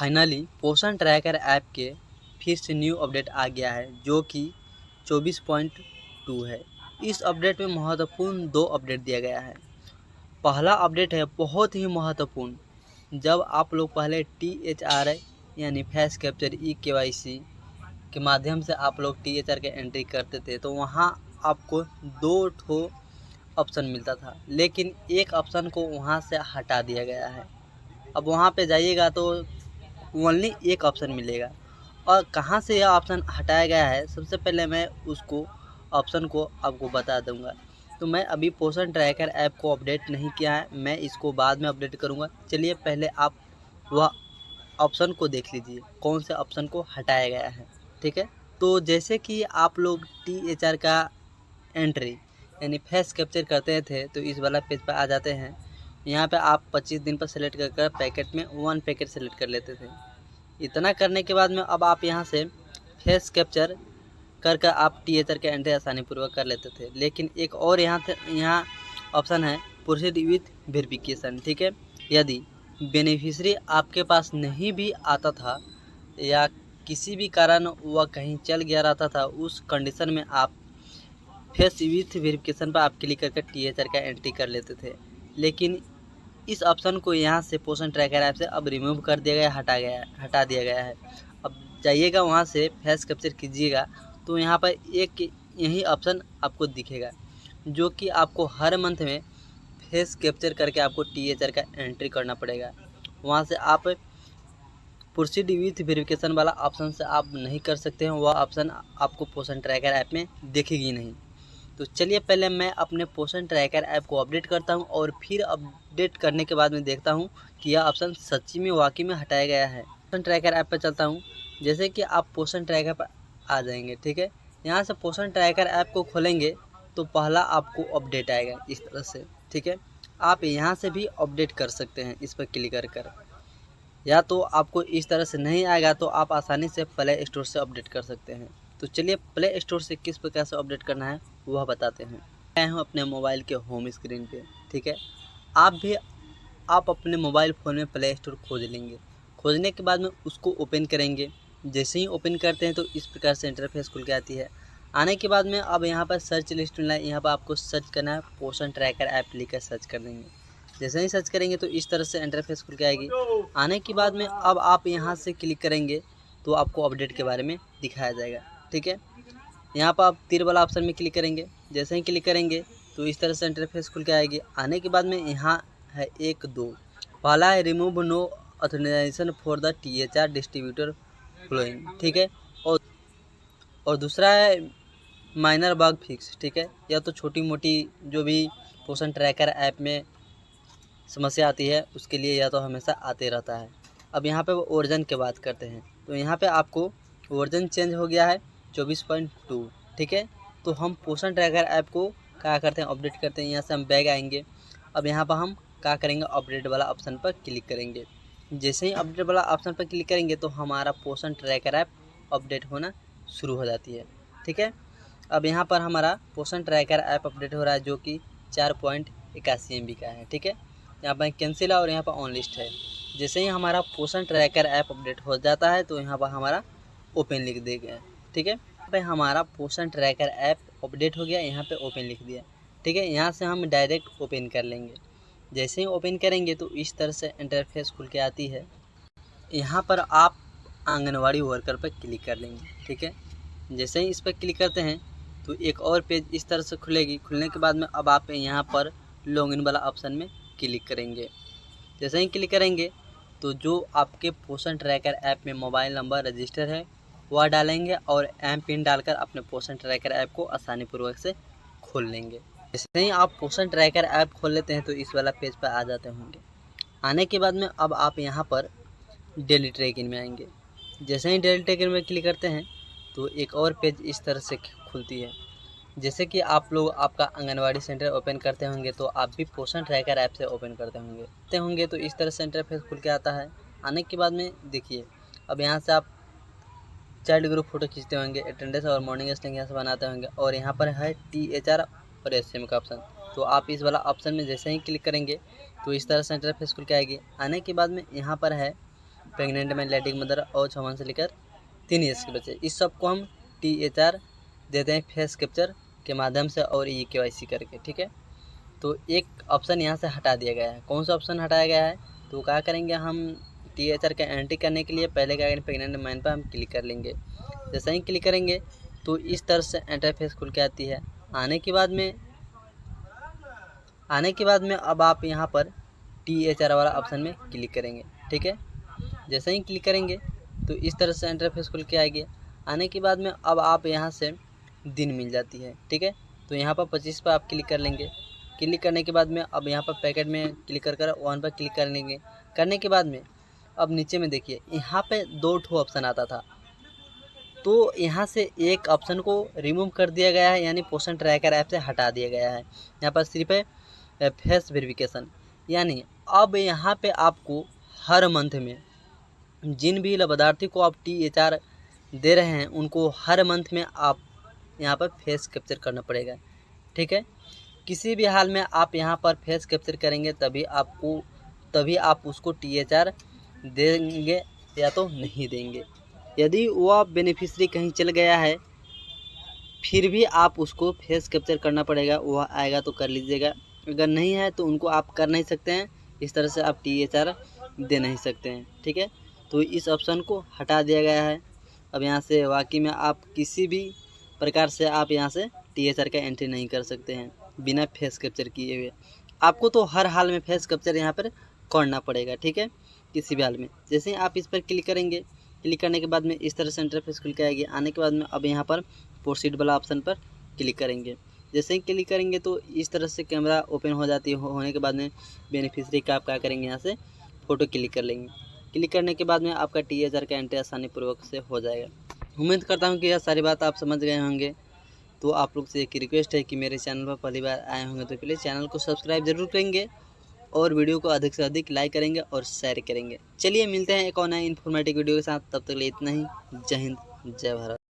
Finally पोषण tracker app के फिर से न्यू अपडेट आ गया है जो कि 24.2 है। इस अपडेट में महत्वपूर्ण 2 अपडेट दिया गया है। पहला अपडेट है बहुत ही महत्वपूर्ण। जब आप लोग पहले THR यानी फेस कैप्चर eKYC के माध्यम से आप लोग THR के एंट्री करते थे तो वहाँ आपको 2 ठो ऑप्शन मिलता था, लेकिन एक ऑप्शन को वहाँ से हटा दिया गया है। अब वहाँ पे जाइएगा तो ओनली एक ऑप्शन मिलेगा। और कहाँ से यह ऑप्शन हटाया गया है, सबसे पहले मैं उसको ऑप्शन को आपको बता दूंगा। तो मैं अभी पोषण ट्रैकर ऐप को अपडेट नहीं किया है, मैं इसको बाद में अपडेट करूंगा। चलिए पहले आप वह ऑप्शन को देख लीजिए कौन से ऑप्शन को हटाया गया है। ठीक है, तो जैसे कि आप लोग THR का एंट्री यानी फेस कैप्चर करते थे तो इस वाला पेज पर आ जाते हैं। यहाँ पे आप 25 दिन पर सेलेक्ट कर पैकेट में 1 पैकेट सेलेक्ट कर लेते थे। इतना करने के बाद में अब आप यहाँ से फेस कैप्चर कर आप THR के एंट्री आसानी पूर्वक कर लेते थे। लेकिन एक और यहाँ ऑप्शन है प्रोसीड विथ वेरिफिकेशन। ठीक है, यदि बेनिफिशियरी आपके पास नहीं भी आता था या किसी भी कारण वह कहीं चल गया रहता था, उस कंडीशन में आप फेस विथ वेरिफिकेशन पर आप क्लिक करके THR का एंट्री कर लेते थे। लेकिन इस ऑप्शन को यहाँ से पोषण ट्रैकर ऐप से अब रिमूव कर दिया गया, हटा दिया गया है। अब जाइएगा वहाँ से फेस कैप्चर कीजिएगा तो यहाँ पर एक यही ऑप्शन आपको दिखेगा जो कि आपको हर मंथ में फेस कैप्चर करके आपको THR का एंट्री करना पड़ेगा। वहाँ से आप प्रोसीड विथ वेरिफिकेशन वाला ऑप्शन से आप नहीं कर सकते हैं, वह ऑप्शन आपको पोषण ट्रैकर ऐप में दिखेगी नहीं। तो चलिए पहले मैं अपने पोषण ट्रैकर ऐप को अपडेट करता हूं और फिर अपडेट करने के बाद में देखता हूं कि यह ऑप्शन सच्ची में वाकई में हटाया गया है। पोषण ट्रैकर ऐप पर चलता हूं। जैसे कि आप पोषण ट्रैकर पर आ जाएंगे, ठीक है, यहाँ से पोषण ट्रैकर ऐप को खोलेंगे तो पहला आपको अपडेट आएगा इस तरह से। ठीक है, आप यहाँ से भी अपडेट कर सकते हैं इस पर क्लिक कर। या तो आपको इस तरह से नहीं आएगा तो आप आसानी से प्ले स्टोर से अपडेट कर सकते हैं। तो चलिए प्ले स्टोर से किस प्रकार से अपडेट करना है वह बताते हैं। आए हूँ अपने मोबाइल के होम स्क्रीन पे। ठीक है, आप अपने मोबाइल फ़ोन में प्ले स्टोर खोज लेंगे। खोजने के बाद में उसको ओपन करेंगे। जैसे ही ओपन करते हैं तो इस प्रकार से इंटरफेस खुल के आती है। आने के बाद में अब यहाँ पर सर्च लिस्ट मिला है, यहाँ पर आपको सर्च करना है पोषण ट्रैकर ऐप लिखकर सर्च कर देंगे। जैसे ही सर्च करेंगे तो इस तरह से इंटरफेस खुल के आएगी। आने के बाद में अब आप यहाँ से क्लिक करेंगे तो आपको अपडेट के बारे में दिखाया जाएगा। ठीक है, यहाँ पर आप तीर वाला ऑप्शन में क्लिक करेंगे। जैसे ही क्लिक करेंगे तो इस तरह से इंटरफेस खुल के आएगी। आने के बाद में यहाँ है 1 2, पहला है remove no authorization for the THR distributor flowing. ठीक है, और दूसरा है माइनर बग फिक्स। ठीक है, या तो छोटी मोटी जो भी पोषण ट्रैकर ऐप में समस्या आती है उसके लिए या तो हमेशा आते रहता है। अब यहाँ पे वो वर्जन की बात करते हैं तो यहाँ पे आपको वर्जन चेंज हो गया है 24.2। ठीक है, तो हम पोषण ट्रैकर ऐप को क्या करते हैं, अपडेट करते हैं। यहाँ से हम बैग आएंगे। अब यहाँ पर हम क्या करेंगे, अपडेट वाला ऑप्शन पर क्लिक करेंगे। जैसे ही अपडेट वाला ऑप्शन पर क्लिक करेंगे तो हमारा पोषण ट्रैकर ऐप अपडेट होना शुरू हो जाती है। ठीक है, अब यहाँ पर हमारा पोषण ट्रैकर ऐप अपडेट हो रहा है जो कि 4.81 MB का है। ठीक है, यहाँ पर कैंसिल है और यहाँ पर ऑन लिस्ट है। जैसे ही हमारा पोषण ट्रैकर ऐप अपडेट हो जाता है तो यहाँ पर हमारा ओपन लिख दिया गया। ठीक है, यहाँ पे हमारा पोषण ट्रैकर ऐप अपडेट हो गया, यहाँ पे ओपन लिख दिया। ठीक है, यहाँ से हम डायरेक्ट ओपन कर लेंगे। जैसे ही ओपन करेंगे तो इस तरह से इंटरफेस खुल के आती है। यहाँ पर आप आंगनवाड़ी वर्कर पर क्लिक कर लेंगे। ठीक है, जैसे ही इस पर क्लिक करते हैं तो एक और पेज इस तरह से खुलेगी। खुलने के बाद में अब आप यहाँ पर लॉगिन वाला ऑप्शन में क्लिक करेंगे। जैसे ही क्लिक करेंगे तो जो आपके पोषण ट्रैकर ऐप में मोबाइल नंबर रजिस्टर है वह डालेंगे और पिन डालकर अपने पोषण ट्रैकर ऐप को आसानी पूर्वक से खोल लेंगे। जैसे ही आप पोषण ट्रैकर ऐप खोल लेते हैं तो इस वाला पेज पर आ जाते होंगे। आने के बाद में अब आप यहाँ पर डेली ट्रैकिंग में आएंगे। जैसे ही डेली ट्रैकिंग में क्लिक करते हैं तो एक और पेज इस तरह से खुलती है। जैसे कि आप लोग आपका आंगनवाड़ी सेंटर ओपन करते होंगे तो आप भी पोषण ट्रैकर ऐप से ओपन करते होंगे तो इस तरह से इंटरफेस खुल के आता है। आने के बाद में देखिए अब यहाँ से आप चाइल्ड ग्रुप फोटो खींचते होंगे, अटेंडेंस और मॉर्निंग स्टैंड यहाँ से बनाते होंगे और यहाँ पर है THR और SM का ऑप्शन। तो आप इस वाला ऑप्शन में जैसे ही क्लिक करेंगे तो इस तरह से इंटरफेस खुल के आएगी। आने के बाद में यहाँ पर है प्रेग्नेंट में लेडिंग मदर और 6 मंथ से लेकर 3 ईयर्स के बच्चे, इस सब को हम THR देते हैं फेस कैप्चर के माध्यम से और KYC करके। ठीक है, तो एक ऑप्शन यहाँ से हटा दिया गया है। कौन सा ऑप्शन हटाया गया है? तो क्या करेंगे हम, THR का एंट्री करने के लिए पहले क्या करेंगे, प्रेग्नेंट मैन पर हम क्लिक कर लेंगे। जैसे ही क्लिक करेंगे तो इस तरह से इंटरफेस खुल के आती है। आने के बाद में अब आप यहाँ पर THR वाला ऑप्शन में क्लिक करेंगे। ठीक है, जैसे ही क्लिक करेंगे तो इस तरह से इंटरफेस खुल के आएगी। आने के बाद में अब आप यहाँ से दिन मिल जाती है। ठीक है, तो यहाँ पर 25 पर आप क्लिक कर लेंगे। क्लिक करने के बाद में अब यहाँ पर पैकेट में क्लिक कर 1 पर क्लिक कर लेंगे। करने के बाद में अब नीचे में देखिए यहाँ पे 2 ठो ऑप्शन आता था, तो यहाँ से एक ऑप्शन को रिमूव कर दिया गया है, यानी पोषण ट्रैकर ऐप से हटा दिया गया है। यहाँ पर सिर्फ है फेस वेरिफिकेशन, यानी अब यहाँ पे आपको हर मंथ में जिन भी लाभार्थी को आप THR दे रहे हैं उनको हर मंथ में आप यहाँ पर फेस कैप्चर करना पड़ेगा। ठीक है, किसी भी हाल में आप यहाँ पर फेस कैप्चर करेंगे तभी आप उसको THR देंगे या तो नहीं देंगे। यदि वह बेनिफिशियरी कहीं चल गया है फिर भी आप उसको फेस कैप्चर करना पड़ेगा, वह आएगा तो कर लीजिएगा, अगर नहीं है तो उनको आप कर नहीं सकते हैं। इस तरह से आप THR दे नहीं सकते हैं। ठीक है, तो इस ऑप्शन को हटा दिया गया है। अब यहाँ से वाकई में आप किसी भी प्रकार से आप यहाँ से THR का एंट्री नहीं कर सकते हैं बिना फेस कैप्चर किए हुए। आपको तो हर हाल में फेस कैप्चर यहाँ पर करना पड़ेगा। ठीक है, किसी भी हाल में। जैसे ही आप इस पर क्लिक करेंगे, क्लिक करने के बाद में इस तरह से इंटरफेस खुल के आएगी। आने के बाद में अब यहाँ पर प्रोसीड वाला ऑप्शन पर क्लिक करेंगे। जैसे ही क्लिक करेंगे तो इस तरह से कैमरा ओपन हो जाती है। होने के बाद में बेनिफिशियरी का आप क्या करेंगे, यहाँ से फ़ोटो क्लिक कर लेंगे। क्लिक करने के बाद में आपका THR का एंट्री आसानी पूर्वक से हो जाएगा। उम्मीद करता हूँ कि यह सारी बात आप समझ गए होंगे। तो आप लोग से एक रिक्वेस्ट है कि मेरे चैनल पर पहली बार आए होंगे तो प्लीज़ चैनल को सब्सक्राइब जरूर करेंगे और वीडियो को अधिक से अधिक लाइक करेंगे और शेयर करेंगे। चलिए मिलते हैं एक और नए इन्फॉर्मेटिव वीडियो के साथ, तब तक के लिए इतना ही। जय हिंद, जय भारत।